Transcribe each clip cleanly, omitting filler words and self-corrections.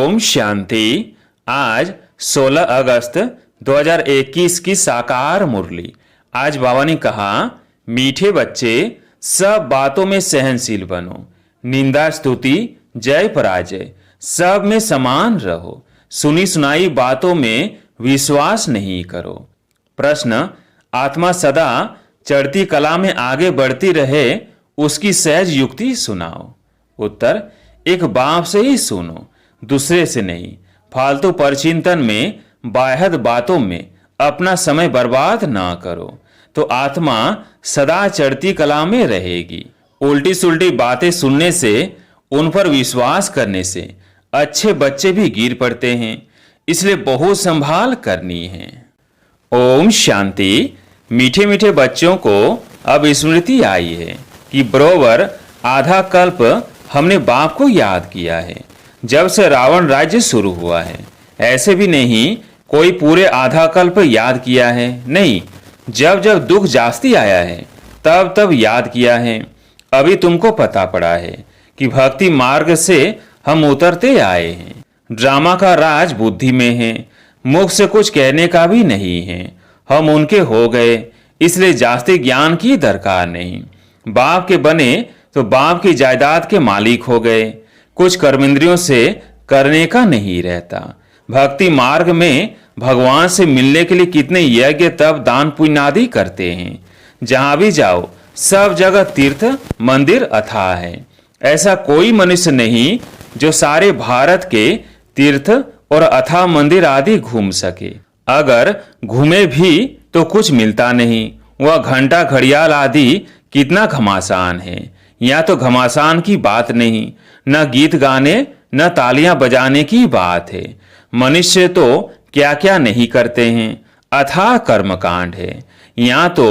ओम शांति। आज 16 अगस्त 2021 की साकार मुरली। आज बाबा ने कहा, मीठे बच्चे सब बातों में सहनशील बनो, निंदा स्तुति जय पराजय सब में समान रहो, सुनी सुनाई बातों में विश्वास नहीं करो। प्रश्न, आत्मा सदा चढ़ती कला में आगे बढ़ती रहे, उसकी सहज युक्ति सुनाओ। उत्तर, एक बाप से ही सुनो, दूसरे से नहीं। फालतू परचिंतन में, बाह्य बातों में अपना समय बर्बाद ना करो तो आत्मा सदा चढ़ती कला में रहेगी। उल्टी सुल्टी बातें सुनने से, उन पर विश्वास करने से अच्छे बच्चे भी गिर पड़ते हैं, इसलिए बहुत संभाल करनी है। ओम शांति। मीठे मीठे बच्चों को अब स्मृति आई है कि बरोबर आधा कल्प हमने बाप को याद किया है, जब से रावण राज्य शुरू हुआ है। ऐसे भी नहीं कोई पूरे आधा कल्प याद किया है, नहीं, जब जब दुख जास्ती आया है तब तब याद किया है। अभी तुमको पता पड़ा है कि भक्ति मार्ग से हम उतरते आए हैं। ड्रामा का राज बुद्धि में है, मुख से कुछ कहने का भी नहीं है। हम उनके हो गए, इसलिए जास्ती ज्ञान की दरकार नहीं। बाप के बने तो बाप की जायदाद के मालिक हो गए, कुछ कर्मेंद्रियों से करने का नहीं रहता। भक्ति मार्ग में भगवान से मिलने के लिए कितने यज्ञ तप दान पुण्य आदि करते हैं। जहां भी जाओ सब जगह तीर्थ मंदिर अथाह है। ऐसा कोई मनुष्य नहीं जो सारे भारत के तीर्थ और अथाह मंदिर आदि घूम सके। अगर घूमे भी तो कुछ मिलता नहीं। वह घंटा घड़ियाल आदि कितना घमासान है। यहाँ तो घमासान की बात नहीं, न गीत गाने न तालियां बजाने की बात है। मनुष्य तो क्या क्या नहीं करते हैं, अथाह कर्मकांड है। यहाँ तो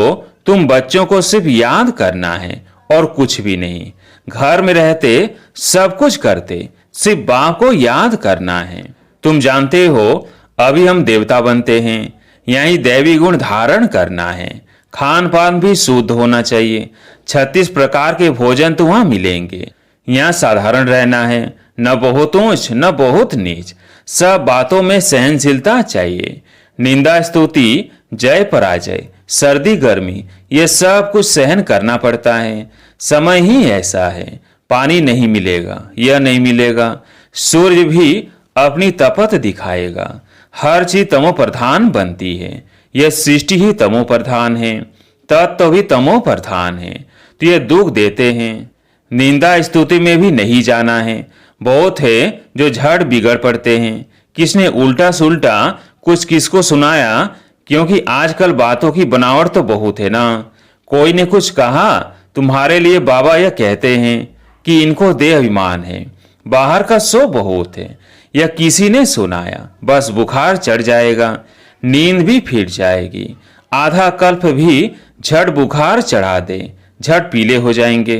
तुम बच्चों को सिर्फ याद करना है और कुछ भी नहीं। घर में रहते सब कुछ करते, सिर्फ बाप को याद करना है। तुम जानते हो अभी हम देवता बनते हैं, यही दैवी गुण धारण करना है। खान पान भी शुद्ध होना चाहिए। 36 प्रकार के भोजन तो वहां मिलेंगे। यहाँ साधारण रहना है, न बहुत ऊंच न बहुत नीच। सब बातों में सहनशीलता चाहिए। निंदा स्तुति जय पराजय सर्दी गर्मी ये सब कुछ सहन करना पड़ता है। समय ही ऐसा है। पानी नहीं मिलेगा, यह नहीं मिलेगा। सूर्य भी अपनी तपत दिखाएगा। हर चीज तमो प्रधान बनती है। यह सृष्टि ही तमो प्रधान है, तत्व भी तमो प्रधान है, तो ये दुख देते हैं। निंदा स्तुति में भी नहीं जाना है। बहुत है जो झट बिगड़ पड़ते हैं। किसने उल्टा सुल्टा कुछ किसको सुनाया, क्योंकि आजकल बातों की बनावट तो बहुत है ना। कोई ने कुछ कहा, तुम्हारे लिए बाबा यह कहते हैं कि इनको देह अभिमान है, बाहर का सो बहुत है। यह किसी ने सुनाया, बस बुखार चढ़ जाएगा, नींद भी फिर जाएगी। आधा कल्प भी झट बुखार चढ़ा दे, झट पीले हो जाएंगे।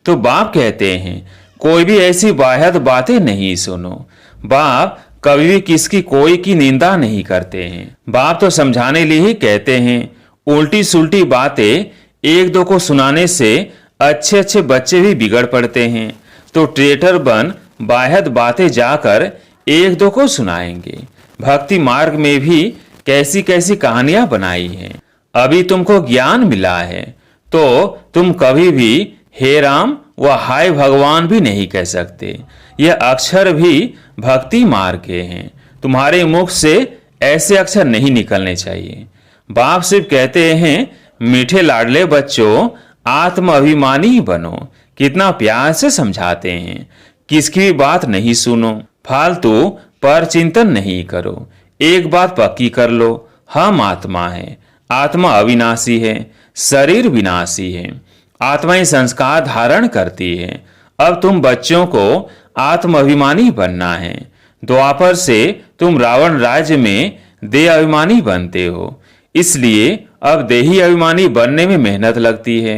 तो बाप कहते हैं कोई भी ऐसी बाह्य बातें नहीं सुनो। बाप कभी भी किसकी कोई की निंदा नहीं करते हैं। बाप तो समझाने लिए ही कहते हैं। उल्टी सुल्टी बातें एक दो को सुनाने से अच्छे अच्छे बच्चे भी बिगड़ पड़ते हैं। तो ट्रेटर बन बाह्य बातें जाकर एक दो को सुनाएंगे। भक्ति मार्ग में भी कैसी कैसी कहानियां बनाई हैं। अभी तुमको ज्ञान मिला है तो तुम कभी भी हे राम व हाय भगवान भी नहीं कह सकते। यह अक्षर भी भक्ति मार्ग के हैं। तुम्हारे मुख से ऐसे अक्षर नहीं निकलने चाहिए। बाप सिर्फ कहते हैं, मीठे लाडले बच्चों आत्म अभिमानी बनो। कितना प्यार से समझाते हैं। किसकी भी बात नहीं सुनो, फालतू पर चिंतन नहीं करो। एक बात पक्की कर लो, हम आत्मा है। आत्मा अविनाशी है, शरीर विनाशी है। आत्मा ही संस्कार धारण करती है। अब तुम बच्चों को आत्म अभिमानी बनना है। द्वापर से तुम रावण राज्य में देह अभिमानी बनते हो, इसलिए अब देही अभिमानी बनने में मेहनत लगती है।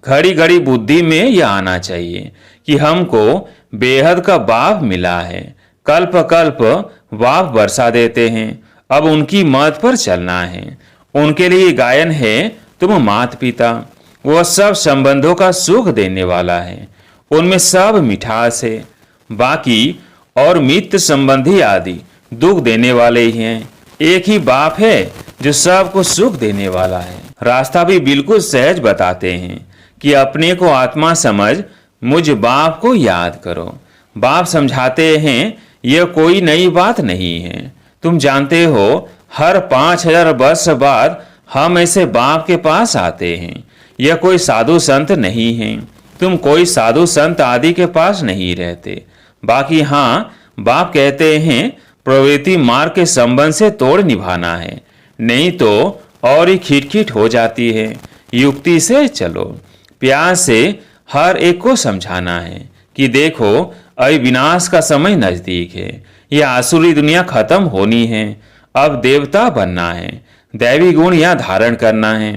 घड़ी घड़ी बुद्धि में यह आना चाहिए कि हमको बेहद का बाप मिला है। कल्प कल्प बाप बरसा देते हैं, अब उनकी मत पर चलना है। उनके लिए गायन है, तुम माता पिता। वह सब संबंधों का सुख देने वाला है, उनमें सब मिठास है। बाकी और मित्र संबंधी आदि दुख देने वाले ही हैं। एक ही बाप है जो सबको सुख देने वाला है। रास्ता भी बिल्कुल सहज बताते हैं कि अपने को आत्मा समझ मुझ बाप को याद करो। बाप समझाते हैं यह कोई नई बात नहीं है। तुम जानते हो हर 5000 वर्ष बाद हम ऐसे बाप के पास आते हैं। यह कोई साधु संत नहीं है। तुम कोई साधु संत आदि के पास नहीं रहते। बाकी हाँ, बाप कहते हैं प्रवृत्ति मार्ग के संबंध से तोड़ निभाना है, नहीं तो और ही खिटखिट हो जाती है। युक्ति से चलो। प्यार से हर एक को समझाना है कि देखो अभी विनाश का समय नजदीक है। यह आसुरी दुनिया खत्म होनी है। अब देवता बनना है, दैवी गुण यह धारण करना है।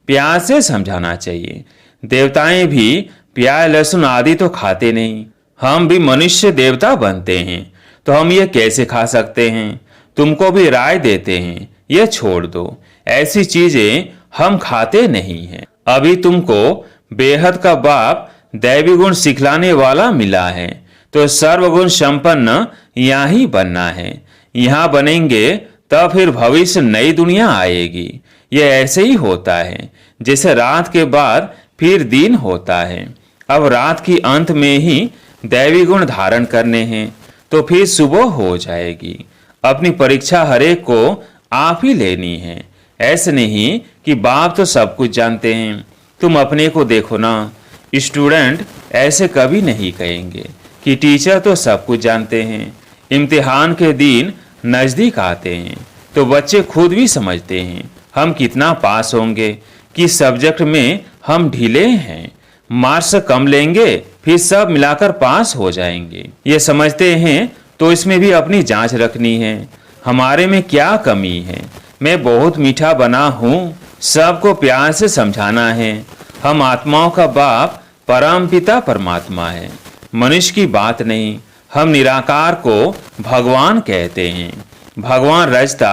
प्यार से समझाना चाहिए। देवताएं भी प्याज लहसुन आदि तो खाते नहीं। हम भी मनुष्य देवता बनते हैं तो हम ये कैसे खा सकते हैं? तुमको भी राय देते हैं ये छोड़ दो। ऐसी चीजें हम खाते नहीं हैं। अभी तुमको बेहद का बाप दैवी गुण सिखलाने वाला मिला है तो सर्वगुण संपन्न यहाँ ही बनना है। यहाँ बनेंगे तब फिर भविष्य नई दुनिया आएगी। यह ऐसे ही होता है जैसे रात के बाद फिर दिन होता है। अब रात की अंत में ही दैवी गुण धारण करने हैं तो फिर सुबह हो जाएगी। अपनी परीक्षा हरेक को आप ही लेनी है। ऐसे नहीं कि बाप तो सब कुछ जानते हैं। तुम अपने को देखो ना। स्टूडेंट ऐसे कभी नहीं कहेंगे कि टीचर तो सब कुछ जानते हैं। इम्तिहान के दिन नज़दीक आते हैं तो बच्चे खुद भी समझते हैं हम कितना पास होंगे, किस सब्जेक्ट में हम ढीले हैं। मार्क्स कम लेंगे फिर सब मिलाकर पास हो जाएंगे। ये समझते हैं तो इसमें भी अपनी जांच रखनी है। हमारे में क्या कमी है? मैं बहुत मीठा बना हूँ, सबको प्यार से समझाना है। हम आत्माओं का बाप परम पिता परमात्मा है, मनुष्य की बात नहीं। हम निराकार को भगवान कहते हैं। भगवान रचता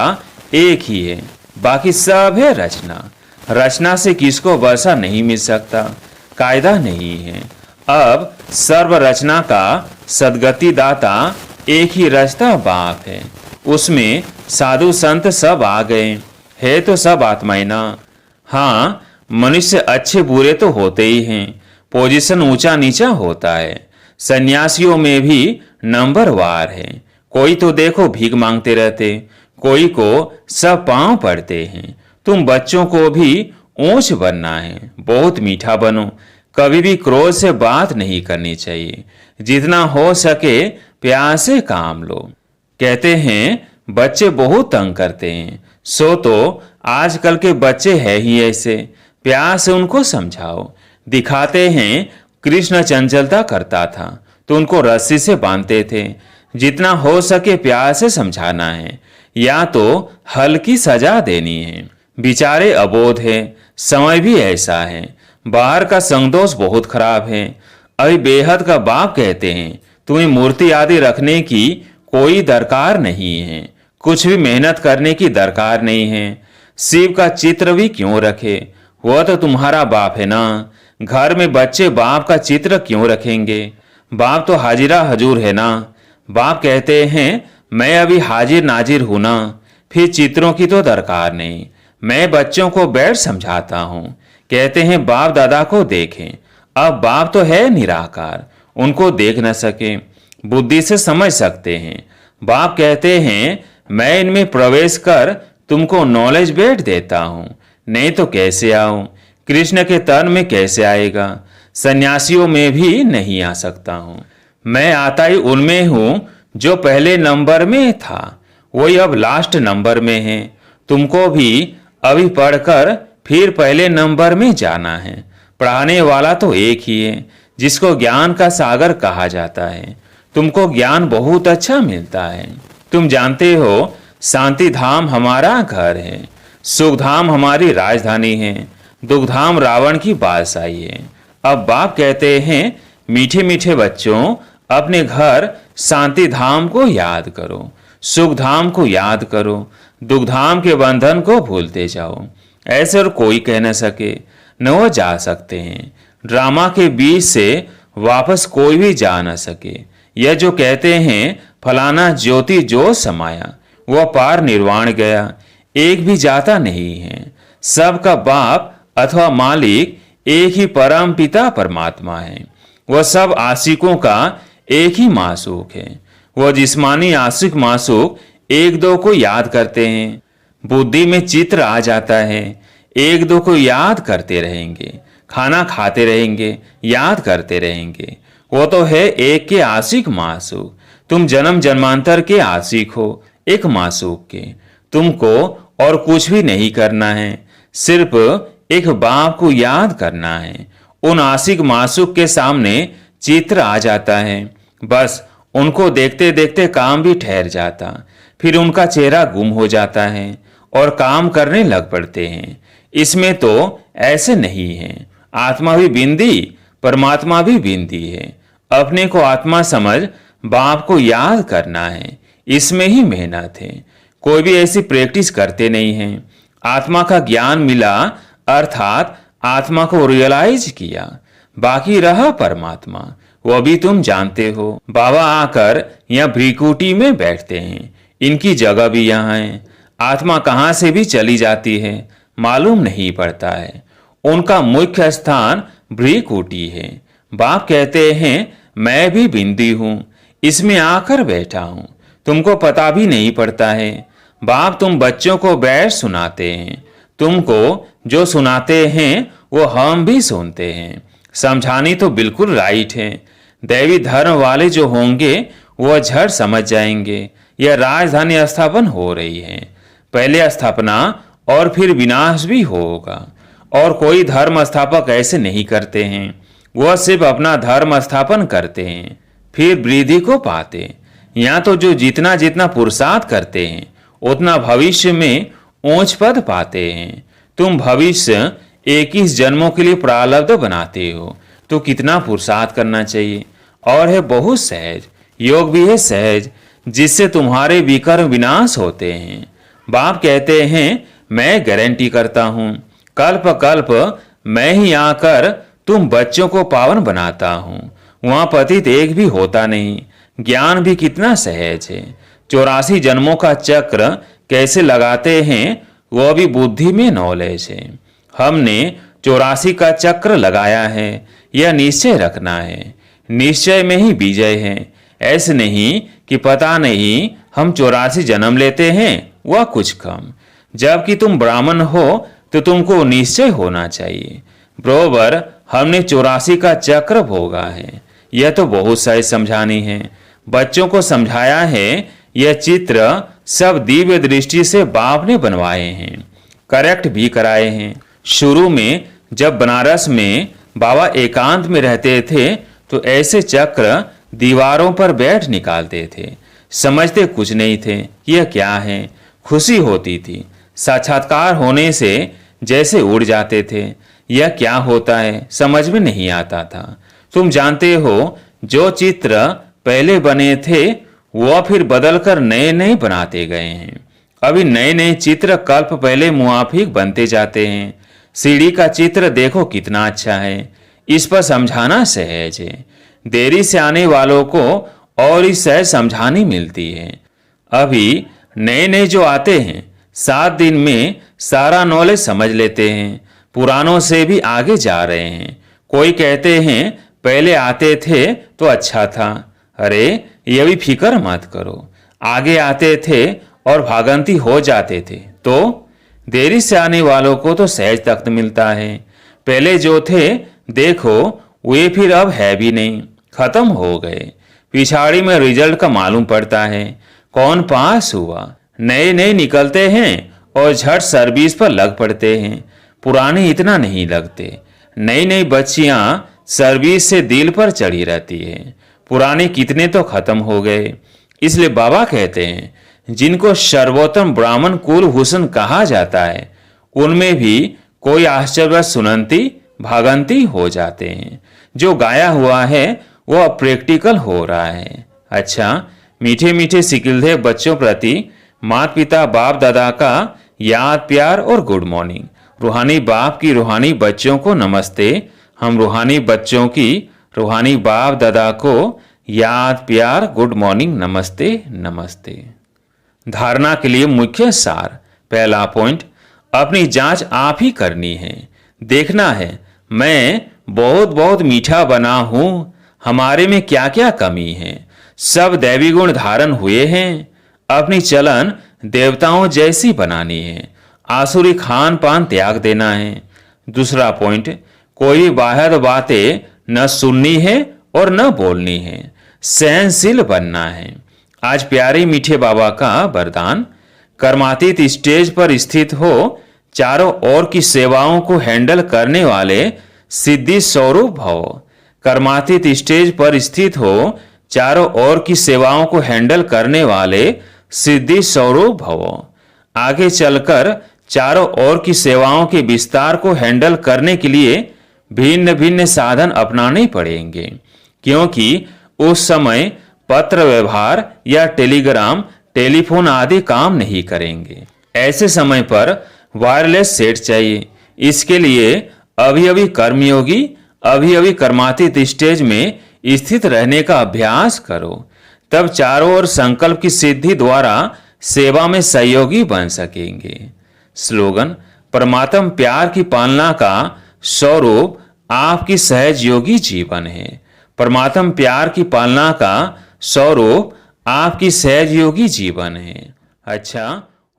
एक ही है, बाकी सब है रचना। रचना से किसको वर्षा नहीं मिल सकता, कायदा नहीं है। अब सर्व रचना का सदगति दाता एक ही रचता बाप है। उसमें साधु संत सब आ गए है तो सब आत्माएं ना। हाँ, मनुष्य अच्छे बुरे तो होते ही हैं। पोजीशन ऊंचा नीचा होता है। सन्यासियों में भी नंबर वार है। कोई तो देखो भीख मांगते रहते, कोई को सब पांव पड़ते हैं। तुम बच्चों को भी ऊंच बनना है, बहुत मीठा बनो। कभी भी क्रोध से बात नहीं करनी चाहिए। जितना हो सके प्यार से काम लो। कहते हैं बच्चे बहुत तंग करते हैं, सो तो आजकल के बच्चे हैं ही ऐसे। प्यार से उनको समझाओ। दिखाते हैं कृष्ण चंचलता करता था तो उनको रस्सी से बांधते थे। जितना हो सके प्यार से समझाना है, या तो हल्की सजा देनी है। बेचारे अबोध है, समय भी ऐसा है। बाहर का संगदोष बहुत खराब है। अभी बेहद का बाप कहते हैं तुम्हें मूर्ति आदि रखने की कोई दरकार नहीं है, कुछ भी मेहनत करने की दरकार नहीं है। शिव का चित्र भी क्यों रखे, वह तो तुम्हारा बाप है ना। घर में बच्चे बाप का चित्र क्यों रखेंगे? बाप तो हाजिरा हजूर है ना। बाप कहते हैं मैं अभी हाजिर नाजिर हूं ना, फिर चित्रों की तो दरकार नहीं। मैं बच्चों को बैठ समझाता हूँ। कहते हैं बाप दादा को देखें। अब बाप तो है निराकार, उनको देख न सके, बुद्धि से समझ सकते हैं। बाप कहते हैं मैं इनमें प्रवेश कर तुमको नॉलेज बैठ देता हूँ, नहीं तो कैसे आऊं? कृष्ण के तन में कैसे आएगा? सन्यासियों में भी नहीं आ सकता हूँ। मैं आता ही उनमें हूँ जो पहले नंबर में था, वही अब लास्ट नंबर में है। तुमको भी अभी पढ़कर फिर पहले नंबर में जाना है। पढ़ाने वाला तो एक ही है जिसको ज्ञान का सागर कहा जाता है। तुमको ज्ञान बहुत अच्छा मिलता है। तुम जानते हो शांति धाम हमारा घर है, सुख धाम हमारी राजधानी है, दुख धाम रावण की बादशाही है। अब बाप कहते हैं मीठे मीठे बच्चों, अपने घर शांति धाम को याद करो, सुख धाम को याद करो, दुख धाम के बंधन को भूलते जाओ। ऐसे और कोई कह न सके, न वो जा सकते हैं। ड्रामा के बीच से वापस कोई भी जा न सके। यह जो कहते हैं फलाना ज्योति जो समाया, वह पार निर्वाण गया, एक भी जाता नहीं है। सबका बाप अथवा मालिक एक ही परम पिता परमात्मा है। वह सब आशिकों का एक ही मासूक है। वह जिस्मानी आशिक मासूक एक दो को याद करते हैं, बुद्धि में चित्र आ जाता है, एक दो को याद करते रहेंगे, खाना खाते रहेंगे, याद करते रहेंगे। वो तो है एक के आशिक मासूक। तुम जन्म जन्मांतर के आशिक हो एक मासूक के। तुमको और कुछ भी नहीं करना है, सिर्फ एक बाप को याद करना है। उन आशिक मासूक के सामने चित्र आ जाता है, बस उनको देखते देखते काम भी ठहर जाता, फिर उनका चेहरा गुम हो जाता है और काम करने लग पड़ते हैं। इसमें तो ऐसे नहीं है। आत्मा भी बिंदी, परमात्मा भी बिंदी है। अपने को आत्मा समझ बाप को याद करना है, इसमें ही मेहनत है। कोई भी ऐसी प्रैक्टिस करते नहीं है। आत्मा का ज्ञान मिला अर्थात आत्मा को रियलाइज किया, बाकी रहा परमात्मा, वह भी तुम जानते हो। बाबा आकर यहाँ भ्रिकुटी में बैठते हैं, इनकी जगह भी यहाँ है। आत्मा कहाँ से भी चली जाती है मालूम नहीं पड़ता है। उनका मुख्य स्थान भ्रिकुटी है। बाप कहते हैं मैं भी बिंदी हूँ, इसमें आकर बैठा हूँ, तुमको पता भी नहीं पड़ता है। बाप तुम बच्चों को बैठ सुनाते हैं, तुमको जो सुनाते हैं वो हम भी सुनते हैं। समझानी तो बिल्कुल राइट है। दैवी धर्म वाले जो होंगे वो झट समझ जाएंगे यह राजधानी स्थापन हो रही है। पहले स्थापना और फिर विनाश भी होगा। और कोई धर्म स्थापक ऐसे नहीं करते हैं, वह सिर्फ अपना धर्म स्थापन करते हैं, फिर वृद्धि को पाते। यहाँ तो जो जितना जितना पुरुषार्थ करते हैं उतना भविष्य में ऊंच पद पाते हैं। तुम भविष्य 21 जन्मों के लिए प्रारब्ध बनाते हो, तो कितना पुरुषार्थ करना चाहिए। और है बहुत सहज, योग भी है सहज, जिससे तुम्हारे विकर्म विनाश होते हैं। बाप कहते हैं मैं गारंटी करता हूँ, कल्प कल्प मैं ही आकर तुम बच्चों को पावन बनाता हूँ। वहाँ पतित एक भी होता नहीं। ज्ञान भी कितना सहज है। 84 जन्मों का चक्र कैसे लगाते हैं वह भी बुद्धि में नॉलेज है। हमने 84 का चक्र लगाया है, यह निश्चय रखना है। निश्चय में ही विजय है। ऐसे नहीं कि पता नहीं हम 84 जन्म लेते हैं, वह कुछ कम। जबकि तुम ब्राह्मण हो तो तुमको निश्चय होना चाहिए, बरोबर हमने 84 का चक्र भोगा है। यह तो बहुत सारी समझानी है। बच्चों को समझाया है। यह चित्र सब दिव्य दृष्टि से बाप ने बनवाए हैं, करेक्ट भी कराए हैं। शुरू में जब बनारस में बाबा एकांत में रहते थे तो ऐसे चक्र दीवारों पर बैठ निकालते थे। समझते कुछ नहीं थे यह क्या है। खुशी होती थी, साक्षात्कार होने से जैसे उड़ जाते थे। यह क्या होता है समझ में नहीं आता था। तुम जानते हो जो चित्र पहले बने थे वह फिर बदलकर नए नए बनाते गए हैं। अभी नए नए चित्र कल्प पहले मुआफिक बनते जाते हैं। सीढ़ी का चित्र देखो कितना अच्छा है, इस पर समझाना सहज है। देरी से आने वालों को और ही सहज समझानी मिलती है। अभी नए नए जो आते हैं 7 दिन में सारा नॉलेज समझ लेते हैं, पुरानों से भी आगे जा रहे हैं। कोई कहते हैं पहले आते थे तो अच्छा था। अरे ये भी फिक्र मत करो, आगे आते थे और भागंती हो जाते थे तो देरी से आने वालों को तो सहज तख्त मिलता है। पहले जो थे देखो वे फिर अब है भी नहीं, खत्म हो गए। पिछाड़ी में रिजल्ट का मालूम पड़ता है कौन पास हुआ। नए नए निकलते हैं और झट सर्विस पर लग पड़ते हैं, पुराने इतना नहीं लगते। नई नई बच्चियां सर्विस से दिल पर चढ़ी रहती है, पुराने कितने तो खत्म हो गए। इसलिए बाबा कहते हैं जिनको सर्वोत्तम ब्राह्मण कुल हुसन कहा जाता है उनमें भी कोई आश्चर्य सुनंती भागंती हो जाते हैं। जो गाया हुआ है वह प्रैक्टिकल हो रहा है। अच्छा, मीठे मीठे सिकिलधे बच्चों प्रति माता पिता बाप दादा का याद प्यार और गुड मॉर्निंग। रूहानी बाप की रूहानी बच्चों को नमस्ते। हम रूहानी बच्चों की रूहानी बाप दादा को याद प्यार गुड मॉर्निंग नमस्ते नमस्ते। धारणा के लिए मुख्य सार। पहला पॉइंट, अपनी जांच आप ही करनी है। देखना है मैं बहुत बहुत मीठा बना हूं, हमारे में क्या क्या कमी है। सब दैवी गुण धारण हुए हैं, अपनी चलन देवताओं जैसी बनानी है। आसुरी खान पान त्याग देना है। दूसरा पॉइंट, कोई बाहर बातें न सुननी है और न बोलनी है, सहनशील बनना है। आज प्यारे मीठे बाबा का वरदान, कर्मातीत स्टेज पर स्थित हो, चारों ओर की सेवाओं को हैंडल करने वाले सिद्धि स्वरूप भव। कर्मातीत स्टेज पर स्थित हो, चारों ओर की सेवाओं को हैंडल करने वाले सिद्धि स्वरूप भव। आगे चलकर चारों ओर की सेवाओं के विस्तार को हैंडल करने के लिए भिन्न भिन्न साधन अपनाने पड़ेंगे, क्योंकि उस समय पत्र व्यवहार या टेलीग्राम टेलीफोन आदि काम नहीं करेंगे। ऐसे समय पर वायरलेस सेट चाहिए। इसके लिए अभी अभी कर्मयोगी, अभी अभी कर्मातीत स्टेज में स्थित रहने का अभ्यास करो, तब चारों ओर संकल्प की सिद्धि द्वारा सेवा में सहयोगी बन सकेंगे। स्लोगन, परमात्म प्यार की पालना का स्वरूप आपकी सहज योगी जीवन है। परमात्म प्यार की पालना का स्वरूप आपकी सहज योगी जीवन है। अच्छा,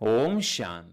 ओम शांति।